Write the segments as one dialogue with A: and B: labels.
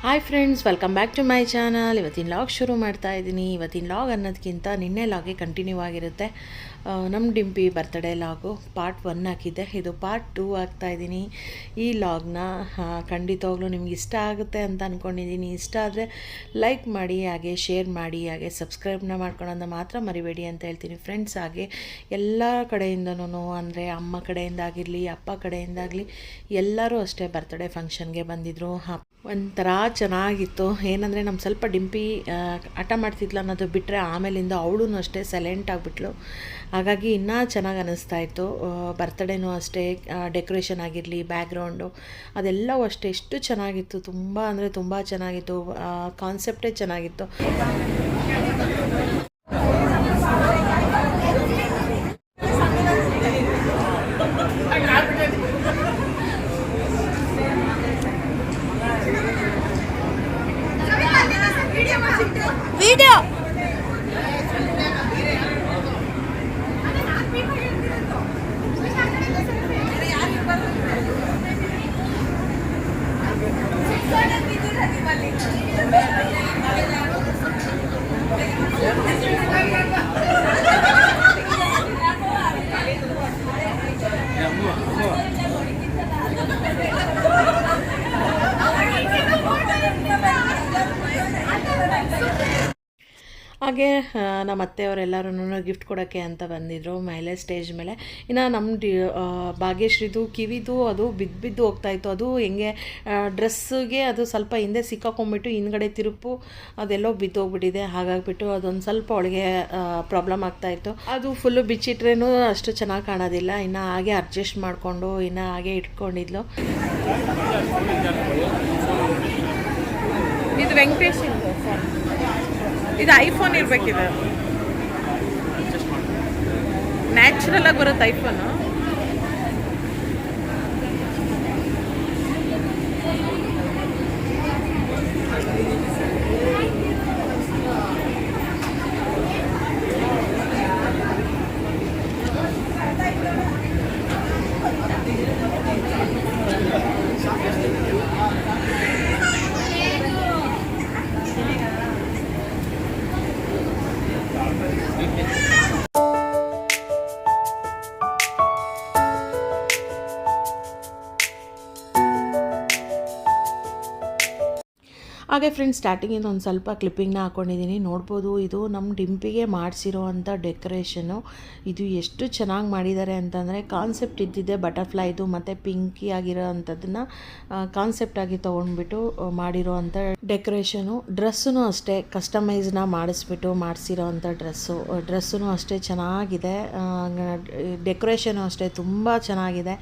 A: Hi friends, welcome back to my channel. ಇವತ್ತಿನ log ಶುರು ಮಾಡ್ತಾ ಇದ್ದೀನಿ. ಇವತ್ತಿನ ಲಾಗ್ ಅನ್ನೋದಕ್ಕಿಂತ ನಿನ್ನೆ ಲಾಗೆ ಕಂಟಿನ್ಯೂ ಆಗಿರುತ್ತೆ. ನಮ್ಮ ಡಿಂಪಿ ಬರ್ತ್ಡೇ ಲಾಗು ಪಾರ್ಟ್ 1 ಹಾಕಿದ್ದೆ, ಇದು ಪಾರ್ಟ್ 2 ಹಾಕ್ತಾಯಿದ್ದೀನಿ. ಈ ಲಾಗ್ನ ಖಂಡಿತವಾಗ್ಲೂ ನಿಮ್ಗೆ ಇಷ್ಟ ಆಗುತ್ತೆ ಅಂತ ಅಂದ್ಕೊಂಡಿದ್ದೀನಿ. ಇಷ್ಟ ಆದರೆ ಲೈಕ್ ಮಾಡಿ, ಹಾಗೆ ಶೇರ್ ಮಾಡಿ, ಹಾಗೆ ಸಬ್ಸ್ಕ್ರೈಬ್ನ ಮಾಡ್ಕೊಳ್ಳೋದನ್ನ ಮಾತ್ರ ಮರಿಬೇಡಿ ಅಂತ ಹೇಳ್ತೀನಿ ಫ್ರೆಂಡ್ಸ್. ಹಾಗೆ ಎಲ್ಲ ಕಡೆಯಿಂದನೂ, ಅಂದರೆ ಅಮ್ಮ ಕಡೆಯಿಂದಾಗಿರಲಿ, ಅಪ್ಪ ಕಡೆಯಿಂದಾಗಲಿ ಎಲ್ಲರೂ ಅಷ್ಟೇ ಬರ್ತ್ಡೇ ಫಂಕ್ಷನ್ಗೆ ಬಂದಿದ್ದರು. ಒಂಥರ ಚೆನ್ನಾಗಿತ್ತು. ಏನಂದರೆ ನಮ್ಮ ಸ್ವಲ್ಪ ಡಿಂಪಿ ಹಠ ಮಾಡ್ತಿದ್ಲು ಅನ್ನೋದು ಬಿಟ್ಟರೆ, ಆಮೇಲಿಂದ ಅವಳು ಅಷ್ಟೇ ಸೈಲೆಂಟ್ ಆಗಿಬಿಟ್ಲು. ಹಾಗಾಗಿ ಇನ್ನೂ ಚೆನ್ನಾಗಿ ಅನ್ನಿಸ್ತಾಯಿತ್ತು. ಬರ್ತ್ಡೇನೂ ಅಷ್ಟೇ, ಡೆಕೋರೇಷನ್ ಆಗಿರಲಿ, ಬ್ಯಾಕ್ಗ್ರೌಂಡು ಅದೆಲ್ಲವೂ ಅಷ್ಟೇ ಎಷ್ಟು ಚೆನ್ನಾಗಿತ್ತು. ತುಂಬ ಅಂದರೆ ತುಂಬ ಚೆನ್ನಾಗಿತ್ತು. ಕಾನ್ಸೆಪ್ಟೇ ಚೆನ್ನಾಗಿತ್ತು.
B: ವಿಡಿಯೋ
A: ಹಾಗೆ ನಮ್ಮ ಅತ್ತೆಯವರೆಲ್ಲರೂ ಗಿಫ್ಟ್ ಕೊಡೋಕ್ಕೆ ಅಂತ ಬಂದಿದ್ದರು ಮೇಲೆ ಸ್ಟೇಜ್ ಮೇಲೆ. ಇನ್ನು ನಮ್ಮ ಭಾಗ್ಯಶ್ರೀದು ಕಿವಿದು ಅದು ಬಿದ್ದು ಹೋಗ್ತಾಯಿತ್ತು. ಅದು ಹೆಂಗೆ ಡ್ರೆಸ್ಸಿಗೆ ಅದು ಸ್ವಲ್ಪ ಹಿಂದೆ ಸಿಕ್ಕಾಕೊಂಡ್ಬಿಟ್ಟು ಹಿಂದ್ಗಡೆ ತಿರುಪು ಅದೆಲ್ಲೋ ಬಿದ್ದೋಗ್ಬಿಟ್ಟಿದೆ. ಹಾಗಾಗಿಬಿಟ್ಟು ಅದೊಂದು ಸ್ವಲ್ಪ ಅವಳಿಗೆ ಪ್ರಾಬ್ಲಮ್ ಆಗ್ತಾಯಿತ್ತು. ಅದು ಫುಲ್ಲು ಬಿಚ್ಚಿಟ್ರೇನು ಅಷ್ಟು ಚೆನ್ನಾಗಿ ಕಾಣೋದಿಲ್ಲ. ಇನ್ನು ಹಾಗೆ ಅಡ್ಜಸ್ಟ್ ಮಾಡಿಕೊಂಡು ಇನ್ನು ಹಾಗೆ ಇಟ್ಕೊಂಡಿದ್ಲು.
B: ಇದು ವೆಂಕಟೇಶ್, ಇದು ಐಫೋನ್ ಇರಬೇಕಿದೆ. ನ್ಯಾಚುರಲ್ ಆಗಿ ಬರುತ್ತೆ ಐಫೋನು.
A: ಹಾಗೆ ಫ್ರೆಂಡ್ಸ್, ಸ್ಟಾರ್ಟಿಂಗಿಂದ ಒಂದು ಸ್ವಲ್ಪ ಕ್ಲಿಪ್ಪಿಂಗ್ನ ಹಾಕ್ಕೊಂಡಿದ್ದೀನಿ, ನೋಡ್ಬೋದು. ಇದು ನಮ್ಮ ಡಿಂಪಿಗೆ ಮಾಡಿಸಿರೋ ಅಂಥ ಡೆಕೋರೇಷನು. ಇದು ಎಷ್ಟು ಚೆನ್ನಾಗಿ ಮಾಡಿದ್ದಾರೆ ಅಂತಂದರೆ, ಕಾನ್ಸೆಪ್ಟ್ ಇದ್ದಿದ್ದೆ ಬಟರ್ಫ್ಲೈದು ಮತ್ತು ಪಿಂಕಿ ಆಗಿರೋ ಅಂಥದ್ದನ್ನು ಕಾನ್ಸೆಪ್ಟಾಗಿ ತೊಗೊಂಡ್ಬಿಟ್ಟು ಮಾಡಿರೋ ಅಂಥ ಡೆಕೋರೇಷನು. ಡ್ರೆಸ್ಸೂ ಅಷ್ಟೇ ಕಸ್ಟಮೈಸ್ನ ಮಾಡಿಸಿರೋ ಅಂಥ ಡ್ರೆಸ್ಸೂ ಅಷ್ಟೇ ಚೆನ್ನಾಗಿದೆ. ಡೆಕೋರೇಷನು ಅಷ್ಟೇ ತುಂಬ ಚೆನ್ನಾಗಿದೆ.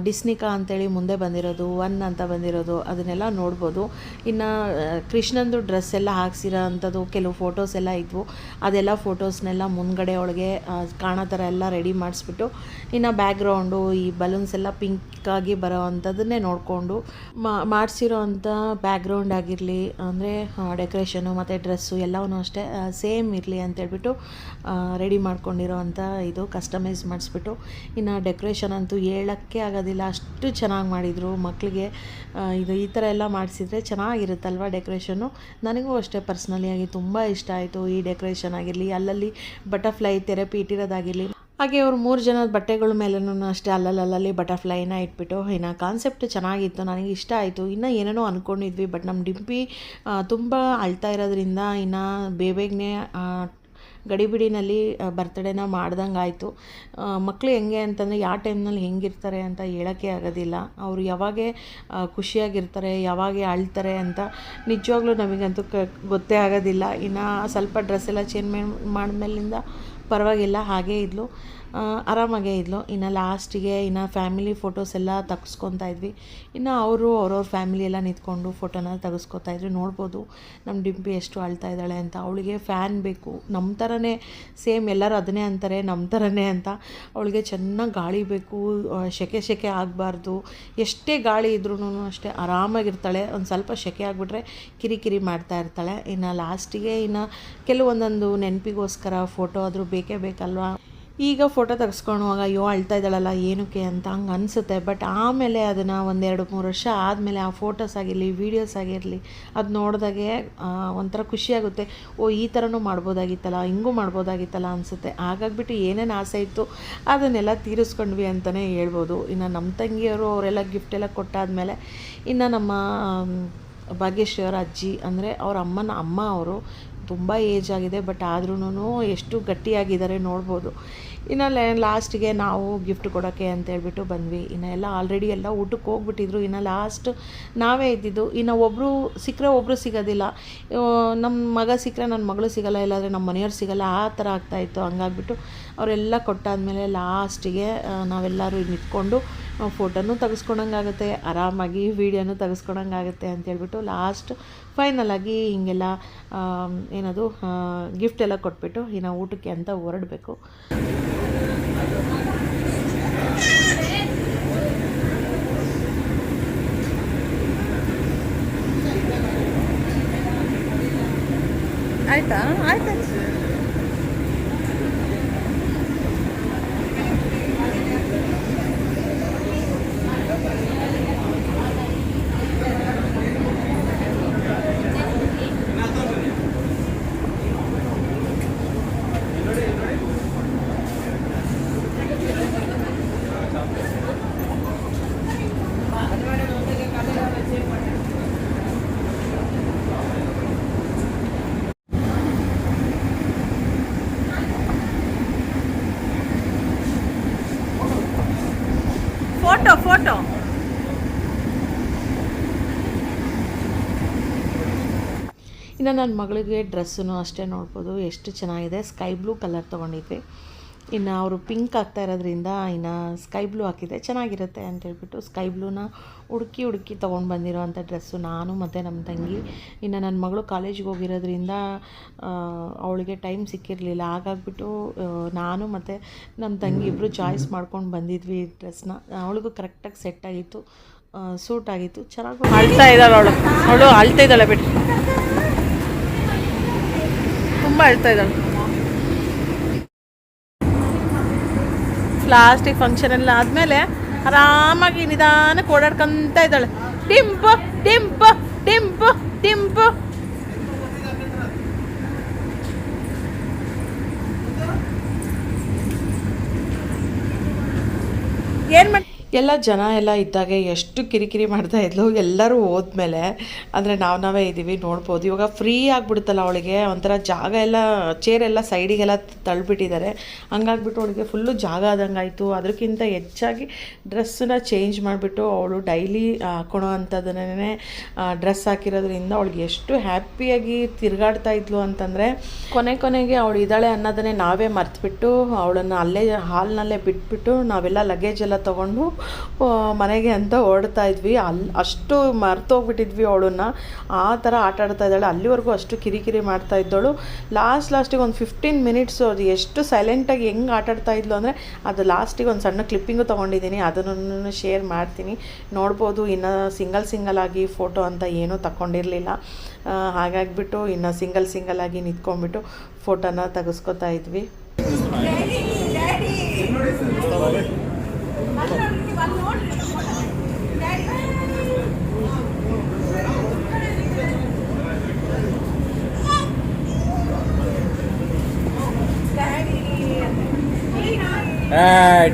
A: ಡಿಸ್ನಿಕಾ ಅಂತೇಳಿ ಮುಂದೆ ಬಂದಿರೋದು, 1 ಅಂತ ಬಂದಿರೋದು ಅದನ್ನೆಲ್ಲ ನೋಡ್ಬೋದು. ಇನ್ನು ಕೃಷ್ಣಂದು ಡ್ರೆಸ್ ಎಲ್ಲ ಹಾಕ್ಸಿರೋ ಅಂಥದ್ದು ಕೆಲವು ಫೋಟೋಸ್ ಎಲ್ಲ ಇದ್ವು. ಅದೆಲ್ಲ ಫೋಟೋಸ್ನೆಲ್ಲ ಮುಂದ್ಗಡೆ ಒಳಗೆ ಕಾಣೋ ಥರ ಎಲ್ಲ ರೆಡಿ ಮಾಡಿಸ್ಬಿಟ್ಟು, ಇನ್ನು ಬ್ಯಾಕ್ಗ್ರೌಂಡು ಈ ಬಲೂನ್ಸ್ ಎಲ್ಲ ಪಿಂಕಾಗಿ ಬರೋ ಅಂಥದ್ದನ್ನೇ ನೋಡಿಕೊಂಡು ಮಾಡಿಸಿರೋ ಅಂಥ ಬ್ಯಾಕ್ಗ್ರೌಂಡ್ ಆಗಿರಲಿ, ಅಂದರೆ ಡೆಕೋರೇಷನು ಮತ್ತು ಡ್ರೆಸ್ಸು ಎಲ್ಲವೂ ಅಷ್ಟೇ ಸೇಮ್ ಇರಲಿ ಅಂತೇಳ್ಬಿಟ್ಟು ರೆಡಿ ಮಾಡ್ಕೊಂಡಿರೋ ಅಂಥ ಇದು ಕಸ್ಟಮೈಸ್ ಮಾಡಿಸ್ಬಿಟ್ಟು, ಇನ್ನು ಡೆಕೋರೇಷನ್ ಅಂತೂ ಹೇಳೋಕ್ಕೆ ಆಗೋದಿಲ್ಲ, ಅಷ್ಟು ಚೆನ್ನಾಗಿ ಮಾಡಿದರು. ಮಕ್ಕಳಿಗೆ ಇದು ಈ ಥರ ಎಲ್ಲ ಮಾಡಿಸಿದ್ರೆ ಚೆನ್ನಾಗಿರುತ್ತಲ್ವ ಡೆಕೋರೇಷನ್ನು. ನನಗೂ ಅಷ್ಟೇ ಪರ್ಸ್ನಲಿಯಾಗಿ ತುಂಬ ಇಷ್ಟ ಆಯಿತು ಈ ಡೆಕೋರೇಷನ್ ಆಗಿರಲಿ, ಅಲ್ಲಲ್ಲಿ ಬಟರ್ಫ್ಲೈ ಥೆರಪಿ ಇಟ್ಟಿರೋದಾಗಿರಲಿ. ಹಾಗೆ ಅವ್ರು 3 ಜನದ ಬಟ್ಟೆಗಳ ಮೇಲೂ ಅಷ್ಟೇ ಅಲ್ಲಲ್ಲಿ ಬಟರ್ಫ್ಲೈನ ಇಟ್ಬಿಟ್ಟು, ಇನ್ನು ಕಾನ್ಸೆಪ್ಟ್ ಚೆನ್ನಾಗಿತ್ತು, ನನಗೆ ಇಷ್ಟ ಆಯಿತು. ಇನ್ನು ಏನೇನೋ ಅಂದ್ಕೊಂಡಿದ್ವಿ, ಬಟ್ ನಮ್ಮ ಡಿಂಪಿ ತುಂಬ ಅಳ್ತಾ ಇರೋದ್ರಿಂದ ಇನ್ನು ಬೇಗನೆ ಗಡಿಬಿಡಿನಲ್ಲಿ ಬರ್ತ್ಡೇನ ಮಾಡ್ದಂಗೆ ಆಯಿತು. ಮಕ್ಕಳು ಹೆಂಗೆ ಅಂತಂದರೆ ಯಾವ ಟೈಮ್ನಲ್ಲಿ ಹೆಂಗಿರ್ತಾರೆ ಅಂತ ಹೇಳೋಕ್ಕೆ ಆಗೋದಿಲ್ಲ. ಅವರು ಯಾವಾಗ ಖುಷಿಯಾಗಿರ್ತಾರೆ, ಯಾವಾಗ ಅಳ್ತಾರೆ ಅಂತ ನಿಜವಾಗ್ಲೂ ನಮಗಂತೂ ಗೊತ್ತೇ ಆಗೋದಿಲ್ಲ. ಇನ್ನು ಸ್ವಲ್ಪ ಡ್ರೆಸ್ ಎಲ್ಲ ಚೇಂಜ್ ಮಾಡಿದ್ಮೇಲಿಂದ ಪರವಾಗಿಲ್ಲ, ಹಾಗೇ ಇದ್ಲು, ಆರಾಮಾಗೇ ಇದ್ಲು. ಇನ್ನು ಲಾಸ್ಟಿಗೆ ಇನ್ನು ಫ್ಯಾಮಿಲಿ ಫೋಟೋಸ್ ಎಲ್ಲ ತೆಗೆಸ್ಕೊತಾ ಇದ್ವಿ. ಇನ್ನು ಅವ್ರವ್ರ ಫ್ಯಾಮಿಲಿ ಎಲ್ಲ ನಿಂತ್ಕೊಂಡು ಫೋಟೋನ ತೆಗೆಸ್ಕೊತಾಯಿದ್ರು. ನೋಡ್ಬೋದು ನಮ್ಮ ಡಿಂಪಿ ಎಷ್ಟು ಅಳ್ತಾ ಇದ್ದಾಳೆ ಅಂತ. ಅವಳಿಗೆ ಫ್ಯಾನ್ ಬೇಕು, ನಮ್ಮ ಥರನೇ ಸೇಮ್ ಎಲ್ಲರೂ ಅದನ್ನೇ ಅಂತಾರೆ, ನಮ್ಮ ಥರನೇ ಅಂತ. ಅವಳಿಗೆ ಚೆನ್ನಾಗಿ ಗಾಳಿ ಬೇಕು, ಸೆಕೆ ಆಗಬಾರ್ದು. ಎಷ್ಟೇ ಗಾಳಿ ಇದ್ರೂ ಅಷ್ಟೇ ಆರಾಮಾಗಿರ್ತಾಳೆ. ಒಂದು ಸ್ವಲ್ಪ ಸೆಕೆ ಆಗಿಬಿಟ್ರೆ ಕಿರಿಕಿರಿ ಮಾಡ್ತಾ ಇರ್ತಾಳೆ. ಇನ್ನು ಲಾಸ್ಟಿಗೆ ಇನ್ನು ಕೆಲವೊಂದೊಂದು ನೆನಪಿಗೋಸ್ಕರ ಫೋಟೋ ಆದರೂ ಬೇಕೇ ಬೇಕಲ್ವಾ. ಈಗ ಫೋಟೋ ತೆಗೆಸ್ಕೊಳ್ಳುವಾಗ ಅಯ್ಯೋ ಅಳ್ತಾ ಇದ್ದಾಳಲ್ಲ ಏನಕ್ಕೆ ಅಂತ ಹಂಗೆ ಅನಿಸುತ್ತೆ. ಬಟ್ ಆಮೇಲೆ ಅದನ್ನು 1-2-3 ವರ್ಷ ಆದಮೇಲೆ ಆ ಫೋಟೋಸ್ ಆಗಿರಲಿ ವೀಡಿಯೋಸ್ ಆಗಿರಲಿ ಅದು ನೋಡಿದಾಗೆ ಒಂಥರ ಖುಷಿಯಾಗುತ್ತೆ. ಓ ಈ ಥರನೂ ಮಾಡ್ಬೋದಾಗಿತ್ತಲ್ಲ, ಹಿಂಗೂ ಮಾಡ್ಬೋದಾಗಿತ್ತಲ್ಲ ಅನಿಸುತ್ತೆ. ಹಾಗಾಗಿಬಿಟ್ಟು ಏನೇನು ಆಸೆ ಇತ್ತು ಅದನ್ನೆಲ್ಲ ತೀರಿಸ್ಕೊಂಡ್ವಿ ಅಂತಲೇ ಹೇಳ್ಬೋದು. ಇನ್ನು ನಮ್ಮ ತಂಗಿಯವರು ಅವರೆಲ್ಲ ಗಿಫ್ಟ್ ಎಲ್ಲ ಕೊಟ್ಟಾದಮೇಲೆ ಇನ್ನು ನಮ್ಮ ಭಾಗ್ಯಶ್ರೀ ಅವರ ಅಜ್ಜಿ ಅಂದರೆ ಅವ್ರ ಅಮ್ಮ ಅವರು ತುಂಬ ಏಜ್ ಆಗಿದೆ, ಬಟ್ ಆದ್ರೂ ಎಷ್ಟು ಗಟ್ಟಿಯಾಗಿದ್ದಾರೆ ನೋಡ್ಬೋದು. ಇನ್ನು ಲಾಸ್ಟಿಗೆ ನಾವು ಗಿಫ್ಟ್ ಕೊಡೋಕ್ಕೆ ಅಂತ ಹೇಳ್ಬಿಟ್ಟು ಬಂದ್ವಿ. ಇನ್ನು ಎಲ್ಲ ಆಲ್ರೆಡಿ ಎಲ್ಲ ಊಟಕ್ಕೆ ಹೋಗ್ಬಿಟ್ಟಿದ್ರು. ಇನ್ನು ಲಾಸ್ಟ್ ನಾವೇ ಇದ್ದಿದ್ದು. ಇನ್ನು ಒಬ್ಬರು ಸಿಕ್ಕರೆ ಒಬ್ಬರು ಸಿಗೋದಿಲ್ಲ. ನಮ್ಮ ಮಗ ಸಿಕ್ಕರೆ ನನ್ನ ಮಗಳು ಸಿಗೋಲ್ಲ, ಇಲ್ಲಾಂದರೆ ನಮ್ಮ ಮನೆಯವ್ರು ಸಿಗೋಲ್ಲ, ಆ ಥರ ಆಗ್ತಾಯಿತ್ತು. ಹಂಗಾಗ್ಬಿಟ್ಟು ಅವರೆಲ್ಲ ಕೊಟ್ಟಾದಮೇಲೆ ಲಾಸ್ಟಿಗೆ ನಾವೆಲ್ಲರೂ ನಿಂತ್ಕೊಂಡು ಫೋಟೋನೂ ತೆಗೆಸ್ಕೊಳಂಗಾಗುತ್ತೆ, ಆರಾಮಾಗಿ ವೀಡಿಯೋನೂ ತೆಗೆಸ್ಕೊಳಂಗಾಗುತ್ತೆ ಅಂತೇಳ್ಬಿಟ್ಟು ಲಾಸ್ಟ್ ಫೈನಲಾಗಿ ಹೀಗೆಲ್ಲ ಏನದು ಗಿಫ್ಟ್ ಎಲ್ಲ ಕೊಟ್ಬಿಟ್ಟು ಇನ್ನು ಊಟಕ್ಕೆ ಅಂತ ಹೊರಡಬೇಕು.
B: ಆಯ್ತಾ ಆಯ್ತಾ ಫೋಟೋ
A: ಇನ್ನು ನನ್ನ ಮಗಳಿಗೆ ಡ್ರೆಸ್ಸೂ ಅಷ್ಟೇ ನೋಡ್ಬೋದು ಎಷ್ಟು ಚೆನ್ನಾಗಿದೆ. ಸ್ಕೈ ಬ್ಲೂ ಕಲರ್ ತೊಗೊಂಡಿದ್ವಿ. ಇನ್ನು ಅವರು ಪಿಂಕ್ ಆಗ್ತಾ ಇರೋದ್ರಿಂದ ಇನ್ನು ಸ್ಕೈ ಬ್ಲೂ ಹಾಕಿದೆ, ಚೆನ್ನಾಗಿರುತ್ತೆ ಅಂತೇಳ್ಬಿಟ್ಟು ಸ್ಕೈ ಬ್ಲೂನ ಹುಡುಕಿ ತೊಗೊಂಡು ಬಂದಿರೋ ಅಂಥ ಡ್ರೆಸ್ಸು ನಾನು ಮತ್ತು ನಮ್ಮ ತಂಗಿ. ಇನ್ನು ನನ್ನ ಮಗಳು ಕಾಲೇಜಿಗೆ ಹೋಗಿರೋದ್ರಿಂದ ಅವಳಿಗೆ ಟೈಮ್ ಸಿಕ್ಕಿರಲಿಲ್ಲ. ಹಾಗಾಗ್ಬಿಟ್ಟು ನಾನು ಮತ್ತು ನಮ್ಮ ತಂಗಿ ಇಬ್ಬರು ಚಾಯ್ಸ್ ಮಾಡ್ಕೊಂಡು ಬಂದಿದ್ವಿ ಡ್ರೆಸ್ನ. ಅವಳಿಗೂ ಕರೆಕ್ಟಾಗಿ ಸೆಟ್ ಆಗಿತ್ತು, ಸೂಟ್ ಆಗಿತ್ತು, ಚೆನ್ನಾಗಿ
B: ಅಳ್ತಾ ಇದ್ದಾಳೆ ಅವಳು ಅಳ್ತಾ ಇದ್ದಾಳೆ ಬಿಟ್ಟು ತುಂಬ ಅಳ್ತಾ ಇದ್ದಾಳೆ. ಲಾಸ್ಟಿಗೆ ಫಂಕ್ಷನ್ ಎಲ್ಲ ಆದಮೇಲೆ ಆರಾಮಾಗಿ ನಿಧಾನಕ್ಕೆ ಓಡಾಡ್ಕೊಂತ ಇದ್ದಾಳೆ. ಟಿಂಪು ಟಿಂಪು ಟಿಂಪು ಟಿಂಪು ಏನು ಮಾಡಿ
A: ಎಲ್ಲ ಜನ ಎಲ್ಲ ಇದ್ದಾಗ ಎಷ್ಟು ಕಿರಿಕಿರಿ ಮಾಡ್ತಾಯಿದ್ಲು. ಎಲ್ಲರೂ ಹೋದ್ಮೇಲೆ ಅಂದರೆ ನಾವೇ ಇದ್ದೀವಿ ನೋಡ್ಬೋದು. ಇವಾಗ ಫ್ರೀ ಆಗಿಬಿಡುತ್ತಲ್ಲ ಅವಳಿಗೆ, ಒಂಥರ ಜಾಗ ಎಲ್ಲ ಚೇರೆಲ್ಲ ಸೈಡಿಗೆಲ್ಲ ತಳ್ಳಿಬಿಟ್ಟಿದ್ದಾರೆ. ಹಂಗಾಗ್ಬಿಟ್ಟು ಅವಳಿಗೆ ಫುಲ್ಲು ಜಾಗ ಆದಂಗೆ ಆಯಿತು. ಅದಕ್ಕಿಂತ ಹೆಚ್ಚಾಗಿ ಡ್ರೆಸ್ಸನ್ನ ಚೇಂಜ್ ಮಾಡಿಬಿಟ್ಟು ಅವಳು ಡೈಲಿ ಹಾಕೊಳೋ ಅಂಥದ್ದನ್ನೇ ಡ್ರೆಸ್ ಹಾಕಿರೋದ್ರಿಂದ ಅವಳಿಗೆ ಎಷ್ಟು ಹ್ಯಾಪಿಯಾಗಿ ತಿರುಗಾಡ್ತಾ ಇದ್ಲು ಅಂತಂದರೆ ಕೊನೆಗೆ ಅವಳು ಇದ್ದಾಳೆ ಅನ್ನೋದನ್ನೇ ನಾವೇ ಮರ್ತ್ಬಿಟ್ಟು ಅವಳನ್ನು ಅಲ್ಲೇ ಹಾಲ್ನಲ್ಲೇ ಬಿಟ್ಬಿಟ್ಟು ನಾವೆಲ್ಲ ಲಗೇಜ್ ಎಲ್ಲ ತೊಗೊಂಡು ಮನೆಗೆ ಅಂತ ಹೊರಡ್ತಾ ಇದ್ವಿ. ಅಷ್ಟು ಮರ್ತೋಗ್ಬಿಟ್ಟಿದ್ವಿ ಅವಳನ್ನು. ಆ ಥರ ಆಟ ಆಡ್ತಾ ಇದ್ದಾಳೆ. ಅಲ್ಲಿವರೆಗೂ ಅಷ್ಟು ಕಿರಿಕಿರಿ ಮಾಡ್ತಾ ಇದ್ದವಳು. ಲಾಸ್ಟಿಗೆ ಒಂದು 15 ಮಿನಿಟ್ಸು ಅದು ಎಷ್ಟು ಸೈಲೆಂಟಾಗಿ ಹೆಂಗೆ ಆಟಾಡ್ತಾ ಇದ್ಲು ಅಂದರೆ ಅದು ಲಾಸ್ಟಿಗೆ ಒಂದು ಸಣ್ಣ ಕ್ಲಿಪ್ಪಿಂಗು ತೊಗೊಂಡಿದ್ದೀನಿ, ಅದನ್ನು ಶೇರ್ ಮಾಡ್ತೀನಿ ನೋಡ್ಬೋದು. ಇನ್ನು ಸಿಂಗಲ್ ಆಗಿ ಫೋಟೋ ಅಂತ ಏನೂ ತಗೊಂಡಿರಲಿಲ್ಲ. ಹಾಗಾಗಿಬಿಟ್ಟು ಇನ್ನು ಸಿಂಗಲ್ ಆಗಿ ನಿಂತ್ಕೊಂಡ್ಬಿಟ್ಟು ಫೋಟೋನ ತೆಗೆಸ್ಕೊತಾ ಇದ್ವಿ.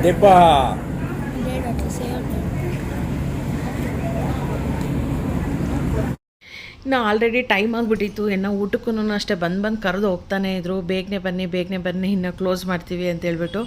C: ಡಿಬ್ಬಾ
A: ಇನ್ನು ಆಲ್ರೆಡಿ ಟೈಮ್ ಆಗಿಬಿಟ್ಟಿತ್ತು. ಇನ್ನು ಊಟಕ್ಕೂ ಅಷ್ಟೇ ಬಂದು ಕರೆದು ಹೋಗ್ತಾನೆ ಇದ್ರು, ಬೇಗನೆ ಬನ್ನಿ ಇನ್ನು ಕ್ಲೋಸ್ ಮಾಡ್ತೀವಿ ಅಂತೇಳ್ಬಿಟ್ಟು.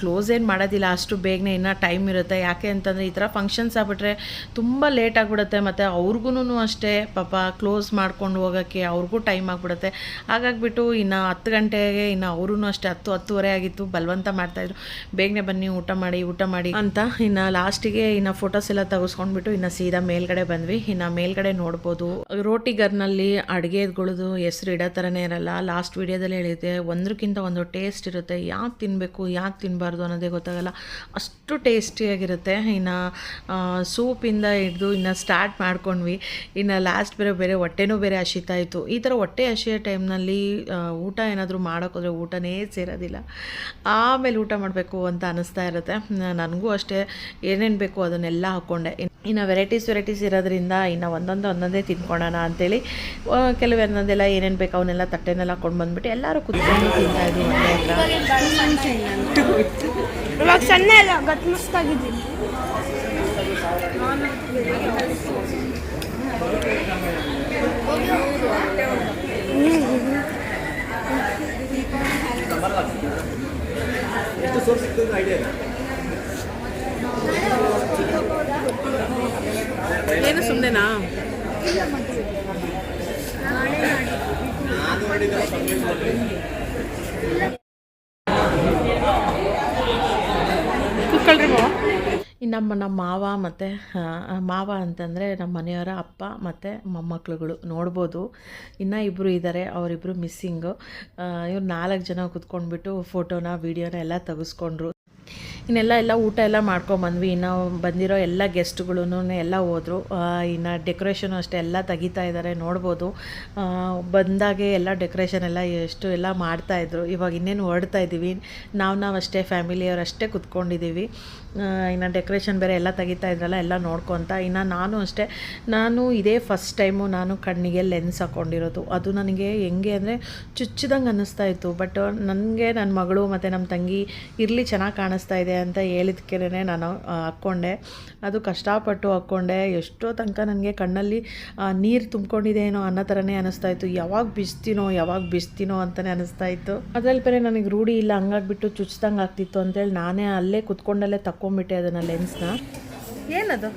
A: ಕ್ಲೋಸ್ ಏನು ಮಾಡೋದಿಲ್ಲ ಅಷ್ಟು ಬೇಗನೆ, ಇನ್ನೂ ಟೈಮ್ ಇರುತ್ತೆ. ಯಾಕೆ ಅಂತಂದರೆ ಈ ಥರ ಫಂಕ್ಷನ್ಸ್ ಆಗಿಬಿಟ್ರೆ ತುಂಬ ಲೇಟ್ ಆಗಿಬಿಡುತ್ತೆ. ಮತ್ತು ಅವ್ರಿಗೂ ಅಷ್ಟೇ ಪಾಪ ಕ್ಲೋಸ್ ಮಾಡ್ಕೊಂಡು ಹೋಗೋಕ್ಕೆ ಅವ್ರಿಗೂ ಟೈಮ್ ಆಗಿಬಿಡುತ್ತೆ. ಹಾಗಾಗಿಬಿಟ್ಟು ಇನ್ನು 10 ಗಂಟೆಗೆ ಇನ್ನು ಅವರೂ ಅಷ್ಟೇ 10-10:30 ಆಗಿತ್ತು, ಬಲವಂತ ಮಾಡ್ತಾಯಿದ್ರು ಬೇಗನೆ ಬನ್ನಿ ಊಟ ಮಾಡಿ ಅಂತ. ಇನ್ನು ಲಾಸ್ಟಿಗೆ ಇನ್ನು ಫೋಟೋಸ್ ಎಲ್ಲ ತೆಗೆಸ್ಕೊಂಡ್ಬಿಟ್ಟು ಇನ್ನು ಸೀದಾ ಮೇಲ್ಗಡೆ ಬಂದ್ವಿ. ಇನ್ನು ಮೇಲ್ಗಡೆ ನೋಡ್ಬೋದು ಹಾಕ್ಬೋದು. ರೋಟಿಗರ್ನಲ್ಲಿ ಅಡುಗೆಗಳದು ಹೆಸರು ಇಡೋ ಥರನೇ ಇರಲ್ಲ. ಲಾಸ್ಟ್ ವೀಡಿಯೋದಲ್ಲಿ ಹೇಳಿದ್ದೆ, ಒಂದಕ್ಕಿಂತ ಒಂದು ಟೇಸ್ಟ್ ಇರುತ್ತೆ. ಯಾಕೆ ತಿನ್ನಬೇಕು ಯಾಕೆ ತಿನ್ನಬಾರ್ದು ಅನ್ನೋದೇ ಗೊತ್ತಾಗಲ್ಲ, ಅಷ್ಟು ಟೇಸ್ಟಿಯಾಗಿರುತ್ತೆ. ಇನ್ನು ಸೂಪಿಂದ ಹಿಡಿದು ಇನ್ನು ಸ್ಟಾರ್ಟ್ ಮಾಡ್ಕೊಂಡ್ವಿ. ಇನ್ನು ಲಾಸ್ಟ್ ಬೇರೆ ಹೊಟ್ಟೆನೂ ಬೇರೆ ಹಸಿತಾ ಇತ್ತು. ಈ ಥರ ಹೊಟ್ಟೆ ಹಸಿಯೋ ಟೈಮ್ನಲ್ಲಿ ಊಟ ಏನಾದರೂ ಮಾಡೋಕ್ಕೋದ್ರೆ ಊಟನೇ ಸೇರೋದಿಲ್ಲ. ಆಮೇಲೆ ಊಟ ಮಾಡಬೇಕು ಅಂತ ಅನ್ನಿಸ್ತಾ ಇರುತ್ತೆ. ನನಗೂ ಅಷ್ಟೇ ಏನೇನು ಬೇಕು ಅದನ್ನೆಲ್ಲ ಹಾಕ್ಕೊಂಡೆ. ಇನ್ನು ವೆರೈಟೀಸ್ ಇರೋದ್ರಿಂದ ಇನ್ನು ಒಂದೊಂದೇ ತಿನ್ಕೊಳ್ಳೋಣ ಅಂತೇಳಿ ಕೆಲವೆಲ್ಲ ಏನೇನು ಬೇಕು ಅವನ್ನೆಲ್ಲ ತಟ್ಟೆನೆಲ್ಲ ಕೊಂಡು ಬಂದುಬಿಟ್ಟು ಎಲ್ಲರೂ ಕುತ್ಕೊಂಡು ತಿಂತಾಯಿದ್ವಿ ಮನೆ ಹತ್ರ.
C: ಇವಾಗ ಸಣ್ಣ ಎಲ್ಲ ಗಟ್ಮಸ್ತಾಗಿದ್ದೀನಿ.
B: ಏನು ಸುಮ್ಮನೆನಾ? ಕುಕ್ಕಳ್ರಿ ಮಾವ.
A: ನಮ್ಮ ಮಾವ ಮತ್ತು ಮಾವ ಅಂತಂದರೆ ನಮ್ಮ ಮನೆಯವರ ಅಪ್ಪ ಮತ್ತು ಮೊಮ್ಮಕ್ಕಳುಗಳು ನೋಡ್ಬೋದು. ಇನ್ನೂ ಇಬ್ಬರು ಇದ್ದಾರೆ, ಅವರಿಬ್ಬರು ಮಿಸ್ಸಿಂಗು. ಇವ್ರು 4 ಜನ ಕೂತ್ಕೊಂಡ್ಬಿಟ್ಟು ಫೋಟೋನ ವೀಡಿಯೋನ ಎಲ್ಲ ತೆಗೆಸ್ಕೊಂಡ್ರು. ಇನ್ನೆಲ್ಲ ಊಟ ಎಲ್ಲ ಮಾಡ್ಕೊಂಬಂದ್ವಿ. ಇನ್ನು ಬಂದಿರೋ ಎಲ್ಲ ಗೆಸ್ಟ್ಗಳೂ ಎಲ್ಲ ಹೋದರು. ಇನ್ನು ಡೆಕೋರೇಷನು ಅಷ್ಟೇ ಎಲ್ಲ ತೆಗಿತಾ ಇದ್ದಾರೆ, ನೋಡ್ಬೋದು. ಬಂದಾಗೆ ಎಲ್ಲ ಡೆಕೋರೇಷನ್ ಎಲ್ಲ ಎಷ್ಟು ಎಲ್ಲ ಮಾಡ್ತಾಯಿದ್ರು. ಇವಾಗ ಇನ್ನೇನು ಹೊರಡ್ತಾ ಇದ್ದೀವಿ. ನಾವು ಅಷ್ಟೇ ಫ್ಯಾಮಿಲಿಯವರು ಅಷ್ಟೇ ಕುತ್ಕೊಂಡಿದ್ದೀವಿ. ಇನ್ನು ಡೆಕೋರೇಷನ್ ಬೇರೆ ಎಲ್ಲ ತೆಗಿತಾ ಇದ್ರಲ್ಲ, ಎಲ್ಲ ನೋಡ್ಕೊತ. ಇನ್ನು ನಾನು ಅಷ್ಟೇ, ಇದೇ ಫಸ್ಟ್ ಟೈಮು ನಾನು ಕಣ್ಣಿಗೆ ಲೆನ್ಸ್ ಹಾಕ್ಕೊಂಡಿರೋದು. ಅದು ನನಗೆ ಹೆಂಗೆ ಅಂದರೆ ಚುಚ್ಚಿದಂಗೆ ಅನ್ನಿಸ್ತಾ ಇತ್ತು. ಬಟ್ ನನಗೆ ನನ್ನ ಮಗಳು ಮತ್ತು ನಮ್ಮ ತಂಗಿ ಇರಲಿ ಚೆನ್ನಾಗಿ ಕಾಣಿಸ್ತಾ ಇದೆ ಅಂತ ಹೇಳಿದ್ಕೇ ನಾನು ಹಾಕ್ಕೊಂಡೆ. ಅದು ಕಷ್ಟಪಟ್ಟು ಹಾಕ್ಕೊಂಡೆ. ಎಷ್ಟೋ ತನಕ ನನಗೆ ಕಣ್ಣಲ್ಲಿ ನೀರು ತುಂಬ್ಕೊಂಡಿದೆ ಏನೋ ಅನ್ನೋ ಥರನೇ ಅನ್ನಿಸ್ತಾ ಇತ್ತು. ಯಾವಾಗ ಬಿಸ್ತೀನೋ ಅಂತಲೇ ಅನ್ನಿಸ್ತಾ ಇತ್ತು. ಅದ್ರಲ್ಲಿ ಬೇರೆ ನನಗೆ ರೂಢಿ ಇಲ್ಲ, ಹಂಗಾಗ್ಬಿಟ್ಟು ಚುಚ್ಚಿದಂಗೆ ಆಗ್ತಿತ್ತು ಅಂತೇಳಿ ನಾನೇ ಅಲ್ಲೇ ಕುತ್ಕೊಂಡಲ್ಲೇ ತಕ್ಕೊಂಬಿಟ್ಟೆ ಅದನ್ನು ಲೆನ್ಸ್ನ.
B: ಏನದು?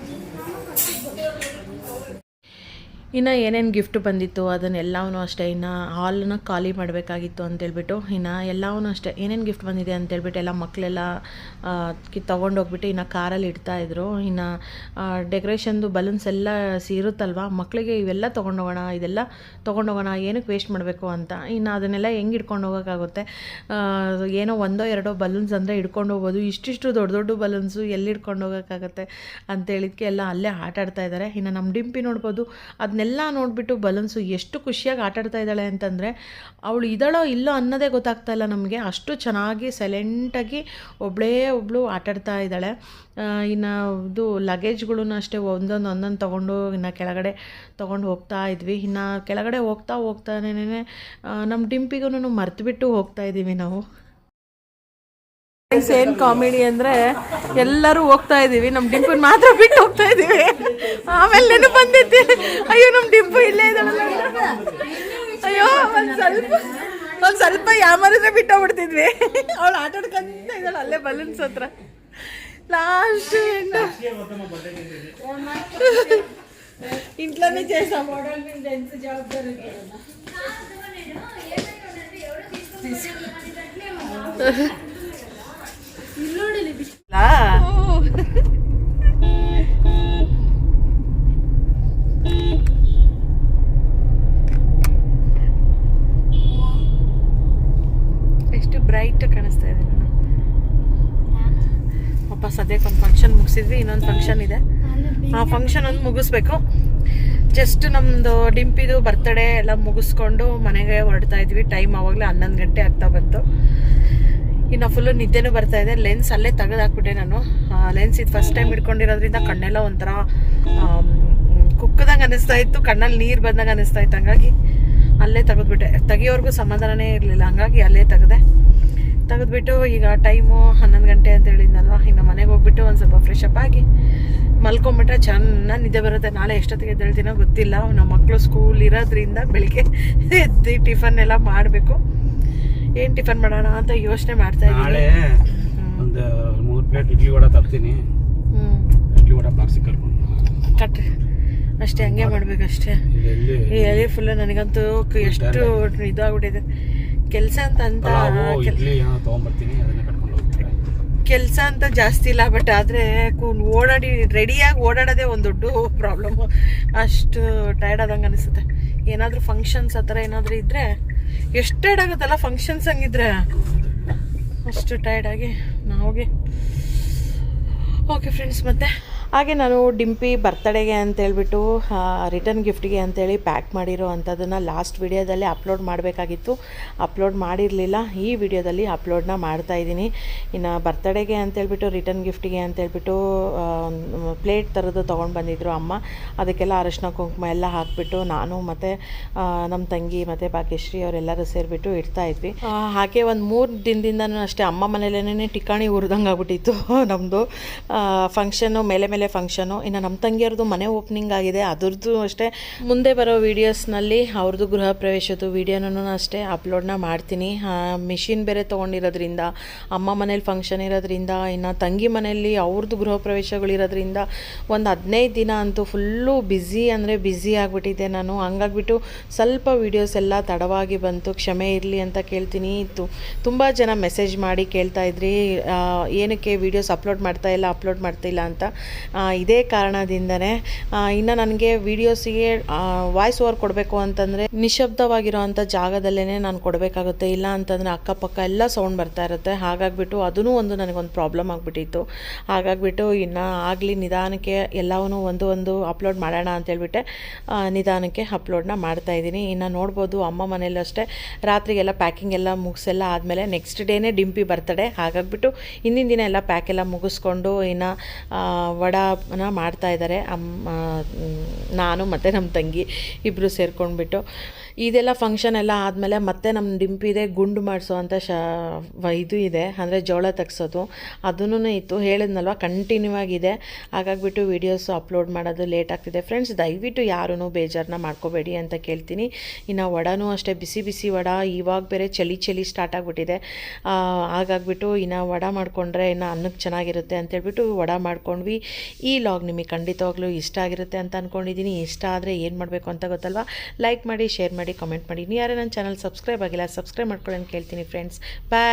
A: ಇನ್ನು ಏನೇನು ಗಿಫ್ಟ್ ಬಂದಿತ್ತು ಅದನ್ನೆಲ್ಲವೂ ಅಷ್ಟೇ. ಇನ್ನು ಹಾಲನ್ನು ಖಾಲಿ ಮಾಡಬೇಕಾಗಿತ್ತು ಅಂತೇಳ್ಬಿಟ್ಟು ಇನ್ನು ಎಲ್ಲವೂ ಅಷ್ಟೇ ಏನೇನು ಗಿಫ್ಟ್ ಬಂದಿದೆ ಅಂತೇಳ್ಬಿಟ್ಟು ಎಲ್ಲ ಮಕ್ಕಳೆಲ್ಲ ತೊಗೊಂಡೋಗ್ಬಿಟ್ಟು ಇನ್ನು ಕಾರಲ್ಲಿ ಇಡ್ತಾಯಿದ್ರು. ಇನ್ನು ಡೆಕೋರೇಷನ್ದು ಬಲೂನ್ಸ್ ಎಲ್ಲ ಇರುತ್ತಲ್ವ, ಮಕ್ಕಳಿಗೆ ಇವೆಲ್ಲ ತೊಗೊಂಡೋಗೋಣ, ಇದೆಲ್ಲ ತೊಗೊಂಡೋಗೋಣ, ಏನಕ್ಕೆ ವೇಸ್ಟ್ ಮಾಡಬೇಕು ಅಂತ. ಇನ್ನು ಅದನ್ನೆಲ್ಲ ಹೆಂಗೆ ಇಟ್ಕೊಂಡು ಹೋಗೋಕ್ಕಾಗುತ್ತೆ? ಏನೋ 1-2 ಬಲೂನ್ಸ್ ಅಂದರೆ ಇಟ್ಕೊಂಡು ಹೋಗ್ಬೋದು. ಇಷ್ಟಿಷ್ಟು ದೊಡ್ಡ ಬಲೂನ್ಸು ಎಲ್ಲಿ ಇಟ್ಕೊಂಡು ಹೋಗೋಕ್ಕಾಗತ್ತೆ ಅಂತೇಳಿದ್ಕೆ ಎಲ್ಲ ಅಲ್ಲೇ ಆಟಾಡ್ತಾ ಇದ್ದಾರೆ. ಇನ್ನು ನಮ್ಮ ಡಿಂಪಿ ನೋಡ್ಬೋದು, ಅದನ್ನೆಲ್ಲ ನೋಡಿಬಿಟ್ಟು ಬಲೂನ್ಸು ಎಷ್ಟು ಖುಷಿಯಾಗಿ ಆಟಾಡ್ತಾ ಇದ್ದಾಳೆ ಅಂತಂದರೆ, ಅವಳು ಇದಳೋ ಇಲ್ಲೋ ಅನ್ನೋದೇ ಗೊತ್ತಾಗ್ತಾ ಇಲ್ಲ ನಮಗೆ. ಅಷ್ಟು ಚೆನ್ನಾಗಿ ಸೈಲೆಂಟಾಗಿ ಒಬ್ಬಳು ಆಟಾಡ್ತಾ ಇದ್ದಾಳೆ. ಇನ್ನು ಇದು ಲಗೇಜ್ಗಳನ್ನ ಅಷ್ಟೇ ಒಂದೊಂದು ತೊಗೊಂಡು ಇನ್ನು ಕೆಳಗಡೆ ತೊಗೊಂಡು ಹೋಗ್ತಾ ಇದ್ವಿ. ಇನ್ನು ಕೆಳಗಡೆ ಹೋಗ್ತಾನೇ ನಮ್ಮ ಡಿಂಪಿಗೂ ಮರ್ತುಬಿಟ್ಟು ಹೋಗ್ತಾ ಇದ್ದೀವಿ ನಾವು.
B: ಏನು ಕಾಮಿಡಿ ಅಂದರೆ ಎಲ್ಲರೂ ಹೋಗ್ತಾ ಇದ್ದೀವಿ, ನಮ್ಮ ಡಿಂಪನ್ ಮಾತ್ರ ಬಿಟ್ಟು ಹೋಗ್ತಾ ಇದ್ದೀವಿ. ಆಮೇಲೆ ನೆನಪು ಬಂದೈತಿ, ಅಯ್ಯೋ ನಮ್ಮ ಡಿಂಪು ಇಲ್ಲೇ ಇದ್ದಾಳಲ್ಲ, ಅಯ್ಯೋ ಒಂದು ಸ್ವಲ್ಪ ಯಾಮಾರಿದ್ರೆ ಬಿಟ್ಟು ಹೋಗ್ಬಿಡ್ತಿದ್ವಿ. ಅವಳು ಆಟಾಡ್ಕೊಂತ ಇದ್ದಾಳೆ ಅಲ್ಲೇ ಬಲೂನ್ಸ್ ಹತ್ರ. లాస్ట్ ఇంట్లోనే చేసాం. మోడల్ మీద ఎంత జవాబుదారీ ಎಷ್ಟು ಬ್ರೈಟ್ ಕಾಣಿಸ್ತಾ ಇದೆ. ವಾಪಸ್ ಸದ್ಯಕ್ಕೆ ಒಂದು ಫಂಕ್ಷನ್ ಮುಗಿಸಿದ್ವಿ, ಇನ್ನೊಂದು ಫಂಕ್ಷನ್ ಇದೆ. ಆ ಫಂಕ್ಷನ್ ಒಂದು ಮುಗಿಸ್ಬೇಕು. ಜಸ್ಟ್ ನಮ್ಮದು ಡಿಂಪಿದು ಬರ್ತಡೇ ಎಲ್ಲ ಮುಗಿಸ್ಕೊಂಡು ಮನೆಗೆ ಹೊರಡ್ತಾ ಇದ್ವಿ. ಟೈಮ್ ಆವಾಗಲೇ 11 ಗಂಟೆ ಆಗ್ತಾ ಬಂತು. ಇನ್ನು ಫುಲ್ಲು ನಿದ್ದೆನೂ ಬರ್ತಾ ಇದೆ. ಲೆನ್ಸ್ ಅಲ್ಲೇ ತೆಗೆದಾಕ್ಬಿಟ್ಟೆ ನಾನು. ಲೆನ್ಸ್ ಇದು ಫಸ್ಟ್ ಟೈಮ್ ಇಟ್ಕೊಂಡಿರೋದ್ರಿಂದ ಕಣ್ಣೆಲ್ಲ ಒಂಥರ ಕುಕ್ಕದಂಗೆ ಅನ್ನಿಸ್ತಾ ಇತ್ತು, ಕಣ್ಣಲ್ಲಿ ನೀರು ಬಂದಂಗೆ ಅನ್ನಿಸ್ತಾ ಇತ್ತು. ಹಂಗಾಗಿ ಅಲ್ಲೇ ತೆಗೆದ್ಬಿಟ್ಟೆ. ತೆಗಿಯೋರ್ಗೂ ಸಮಾಧಾನನೇ ಇರಲಿಲ್ಲ, ಹಂಗಾಗಿ ಅಲ್ಲೇ ತೆಗೆದ್ಬಿಟ್ಟು ಈಗ ಟೈಮು 11 ಗಂಟೆ ಅಂತ ಹೇಳಿದ್ನಲ್ವ. ಇನ್ನು ಮನೆಗೆ ಹೋಗ್ಬಿಟ್ಟು ಒಂದು ಸ್ವಲ್ಪ ಫ್ರೆಶ್ ಅಪ್ ಆಗಿ ಮಲ್ಕೊಂಬಿಟ್ರೆ ಚೆನ್ನಾಗಿ ನಿದ್ದೆ ಬರುತ್ತೆ. ನಾಳೆ ಎಷ್ಟೊತ್ತಿಗೆ ಎದ್ದೇಳ್ತೀನೋ ಗೊತ್ತಿಲ್ಲ. ನಮ್ಮ ಮಕ್ಕಳು ಸ್ಕೂಲ್ ಇರೋದ್ರಿಂದ ಬೆಳಿಗ್ಗೆ ಎದ್ದು ಟಿಫನ್ ಎಲ್ಲ ಮಾಡಬೇಕು. ಏನು ಟಿಫನ್ ಮಾಡೋಣ ಅಂತ ಯೋಚನೆ ಮಾಡ್ತಾ ಇದ್ದೀನಿ.
D: ಒಂದು 3 ಪ್ಲೇಟ್ ಇಡ್ಲಿ ವಡೆ ತರ್ತೀನಿ. ಇಡ್ಲಿ ವಡೆ ಬಾಕ್ಸಿಗೆ ಕರ್ಕೊಂಡು
A: ಕಟ್ರಿ ಅಷ್ಟೇ, ಹಂಗೆ ಮಾಡ್ಬೇಕಷ್ಟೇ. ಎಲ್ಲಿ ಫುಲ್ಲು ನನಗಂತೂ ಎಷ್ಟು ಇದಾಗ್ಬಿಟ್ಟಿದೆ ಕೆಲಸ ಅಂತ
D: ಇಡ್ಲಿ ತೊಗೊಂಬರ್ತೀನಿ, ಅದನ್ನೇ ಕಟ್ಕೊಂಡು ಹೋಗ್ತೀನಿ.
B: ಕೆಲಸ ಅಂತ ಜಾಸ್ತಿ ಇಲ್ಲ, ಬಟ್ ಆದರೆ ರೆಡಿಯಾಗಿ ಓಡಾಡೋದೇ ಒಂದು ದೊಡ್ಡ ಪ್ರಾಬ್ಲಮ್ಮು. ಅಷ್ಟು ಟಯರ್ಡ್ ಆದಂಗೆ ಅನಿಸುತ್ತೆ. ಏನಾದರೂ ಫಂಕ್ಷನ್ಸ್ ಆ ಥರ ಏನಾದರೂ ಇದ್ದರೆ ಎಷ್ಟು ಟಯರ್ಡ್ ಆಗುತ್ತಲ್ಲ, ಫಂಕ್ಷನ್ಸ್ ಹಂಗಿದ್ರೆ ಅಷ್ಟು ಟಯರ್ಡಾಗಿ ನಾವುಗೆ. ಓಕೆ ಫ್ರೆಂಡ್ಸ್, ಮತ್ತೆ ಹಾಗೆ ನಾನು ಡಿಂಪಿ ಬರ್ತಡೇಗೆ ಅಂತೇಳ್ಬಿಟ್ಟು ರಿಟರ್ನ್ ಗಿಫ್ಟಿಗೆ ಅಂತೇಳಿ ಪ್ಯಾಕ್ ಮಾಡಿರೋ ಅಂಥದ್ದನ್ನು ಲಾಸ್ಟ್ ವಿಡಿಯೋದಲ್ಲಿ ಅಪ್ಲೋಡ್ ಮಾಡಬೇಕಾಗಿತ್ತು, ಅಪ್ಲೋಡ್ ಮಾಡಿರಲಿಲ್ಲ. ಈ ವಿಡಿಯೋದಲ್ಲಿ ಅಪ್ಲೋಡ್ನ ಮಾಡ್ತಾಯಿದ್ದೀನಿ. ಇನ್ನು ಬರ್ತಡೇಗೆ ಅಂತೇಳ್ಬಿಟ್ಟು ರಿಟರ್ನ್ ಗಿಫ್ಟಿಗೆ ಅಂತೇಳ್ಬಿಟ್ಟು ಪ್ಲೇಟ್ ಥರದ್ದು ತೊಗೊಂಡು ಬಂದಿದ್ದರು ಅಮ್ಮ. ಅದಕ್ಕೆಲ್ಲ ಅರಿಶಿನ ಕುಂಕುಮ ಎಲ್ಲ ಹಾಕಿಬಿಟ್ಟು ನಾನು ಮತ್ತು ನಮ್ಮ ತಂಗಿ ಮತ್ತು ಭಾಗ್ಯಶ್ರೀ ಅವರೆಲ್ಲರೂ ಸೇರಿಬಿಟ್ಟು ಇಡ್ತಾಯಿದ್ವಿ. ಹಾಗೆ ಒಂದು 3 ದಿನದಿಂದನೂ ಅಷ್ಟೇ ಅಮ್ಮ ಮನೇಲೇ ಟಿಕಾಣಿ ಉರಿದಂಗೆ ಆಗ್ಬಿಟ್ಟಿತ್ತು ನಮ್ಮದು ಫಂಕ್ಷನ್ನು, ಮೇಲೆ ಫಂಕ್ಷನು. ಇನ್ನು ನಮ್ಮ ತಂಗಿಯವ್ರದ್ದು ಮನೆ ಓಪನಿಂಗ್ ಆಗಿದೆ, ಅದ್ರದ್ದು ಅಷ್ಟೇ ಮುಂದೆ ಬರೋ ವೀಡಿಯೋಸ್ನಲ್ಲಿ ಅವ್ರದ್ದು ಗೃಹ ಪ್ರವೇಶದ್ದು ವೀಡಿಯೋನೂ ಅಷ್ಟೇ ಅಪ್ಲೋಡ್ನ ಮಾಡ್ತೀನಿ. ಮಿಷಿನ್ ಬೇರೆ ತೊಗೊಂಡಿರೋದ್ರಿಂದ, ಅಮ್ಮ ಮನೇಲಿ ಫಂಕ್ಷನ್ ಇರೋದ್ರಿಂದ, ಇನ್ನು ತಂಗಿ ಮನೆಯಲ್ಲಿ ಅವ್ರದ್ದು ಗೃಹ ಪ್ರವೇಶಗಳಿರೋದ್ರಿಂದ ಒಂದು 15 ದಿನ ಅಂತೂ ಫುಲ್ಲು ಬ್ಯುಸಿ ಅಂದರೆ ಬ್ಯುಸಿ ಆಗಿಬಿಟ್ಟಿದ್ದೆ ನಾನು. ಹಂಗಾಗ್ಬಿಟ್ಟು ಸ್ವಲ್ಪ ವೀಡಿಯೋಸ್ ಎಲ್ಲ ತಡವಾಗಿ ಬಂತು, ಕ್ಷಮೆ ಇರಲಿ ಅಂತ ಕೇಳ್ತೀನಿ. ತುಂಬ ಜನ ಮೆಸೇಜ್ ಮಾಡಿ ಕೇಳ್ತಾಯಿದ್ರಿ ಏನಕ್ಕೆ ವೀಡಿಯೋಸ್ ಅಪ್ಲೋಡ್ ಮಾಡ್ತಾಯಿಲ್ಲ ಅಂತ. ಇದೇ ಕಾರಣದಿಂದನೇ ಇನ್ನು ನನಗೆ ವೀಡಿಯೋಸಿಗೆ ವಾಯ್ಸ್ ಓವರ್ ಕೊಡಬೇಕು ಅಂತಂದರೆ ನಿಶಬ್ದವಾಗಿರೋ ಅಂಥ ಜಾಗದಲ್ಲೇ ನಾನು ಕೊಡಬೇಕಾಗುತ್ತೆ. ಇಲ್ಲ ಅಂತಂದರೆ ಅಕ್ಕಪಕ್ಕ ಎಲ್ಲ ಸೌಂಡ್ ಬರ್ತಾ ಇರುತ್ತೆ. ಹಾಗಾಗಿಬಿಟ್ಟು ಅದೂ ಒಂದು ನನಗೊಂದು ಪ್ರಾಬ್ಲಮ್ ಆಗಿಬಿಟ್ಟಿತ್ತು. ಹಾಗಾಗಿಬಿಟ್ಟು ಇನ್ನು ಆಗಲಿ ನಿಧಾನಕ್ಕೆ ಎಲ್ಲವನ್ನೂ ಒಂದು ಅಪ್ಲೋಡ್ ಮಾಡೋಣ ಅಂತೇಳ್ಬಿಟ್ಟೆ ನಿಧಾನಕ್ಕೆ ಅಪ್ಲೋಡ್ನ ಮಾಡ್ತಾಯಿದ್ದೀನಿ. ಇನ್ನು ನೋಡ್ಬೋದು ಅಮ್ಮ ಮನೇಲಿ ಅಷ್ಟೇ ರಾತ್ರಿಗೆಲ್ಲ ಪ್ಯಾಕಿಂಗ್ ಎಲ್ಲ ಮುಗಿಸೆಲ್ಲ ಆದಮೇಲೆ ನೆಕ್ಸ್ಟ್ ಡೇನೇ ಡಿಂಪಿ ಬರ್ತಡೇ. ಹಾಗಾಗಿಬಿಟ್ಟು ಹಿಂದಿನ ದಿನ ಎಲ್ಲ ಪ್ಯಾಕ್ ಎಲ್ಲ ಮುಗಿಸ್ಕೊಂಡು ಇನ್ನು ವಡಾನ ಮಾಡ್ತಾಯಿದ್ದಾರೆ ನಾನು ಮತ್ತು ನಮ್ಮ ತಂಗಿ ಇಬ್ಬರು ಸೇರ್ಕೊಂಡ್ಬಿಟ್ಟು. ಇದೆಲ್ಲ ಫಂಕ್ಷನ್ ಎಲ್ಲ ಆದಮೇಲೆ ಮತ್ತೆ ನಮ್ಮ ಡಿಂಪಿದೆ ಗುಂಡು ಮಾಡಿಸೋ ಅಂಥ ಇದು ಇದೆ, ಅಂದರೆ ಜೋಳ ತೆಗ್ಸೋದು ಅದೂ ಇತ್ತು. ಹೇಳಿದ್ನಲ್ವ ಕಂಟಿನ್ಯೂ ಆಗಿದೆ. ಹಾಗಾಗಿಬಿಟ್ಟು ವೀಡಿಯೋಸು ಅಪ್ಲೋಡ್ ಮಾಡೋದು ಲೇಟ್ ಆಗ್ತಿದೆ. ಫ್ರೆಂಡ್ಸ್, ದಯವಿಟ್ಟು ಯಾರೂ ಬೇಜಾರನ್ನ ಮಾಡ್ಕೋಬೇಡಿ ಅಂತ ಕೇಳ್ತೀನಿ. ಇನ್ನು ವಡಾನೂ ಅಷ್ಟೇ ಬಿಸಿ ವಡ, ಇವಾಗ ಬೇರೆ ಚಳಿ ಸ್ಟಾರ್ಟ್ ಆಗಿಬಿಟ್ಟಿದೆ. ಹಾಗಾಗಿಬಿಟ್ಟು ಇನ್ನು ವಡ ಮಾಡಿಕೊಂಡ್ರೆ ಇನ್ನು ಅನ್ನಕ್ಕೆ ಚೆನ್ನಾಗಿರುತ್ತೆ ಅಂತೇಳ್ಬಿಟ್ಟು ವಡ ಮಾಡ್ಕೊಂಡ್ವಿ. ಈ ಲಾಗ್ ನಿಮಗೆ ಖಂಡಿತವಾಗ್ಲೂ ಇಷ್ಟ ಆಗಿರುತ್ತೆ ಅಂತ ಅಂದ್ಕೊಂಡಿದ್ದೀನಿ. ಇಷ್ಟ ಆದರೆ ಏನು ಮಾಡಬೇಕು ಅಂತ ಗೊತ್ತಲ್ವ, ಲೈಕ್ ಮಾಡಿ, ಶೇರ್ ಮಾಡಿ, ಕಮೆಂಟ್ ಮಾಡಿ. ನೀವು ಯಾರೇ ನನ್ನ ಚಾನಲ್ ಸಬ್ಸ್ಕ್ರೈಬ್ ಆಗಿಲ್ಲ ಸಬ್ಸ್ಕ್ರೈಬ್ ಮಾಡ್ಕೊಳ್ಳಿ ಅಂತ ಕೇಳ್ತೀನಿ ಫ್ರೆಂಡ್ಸ್. ಬಾಯ್.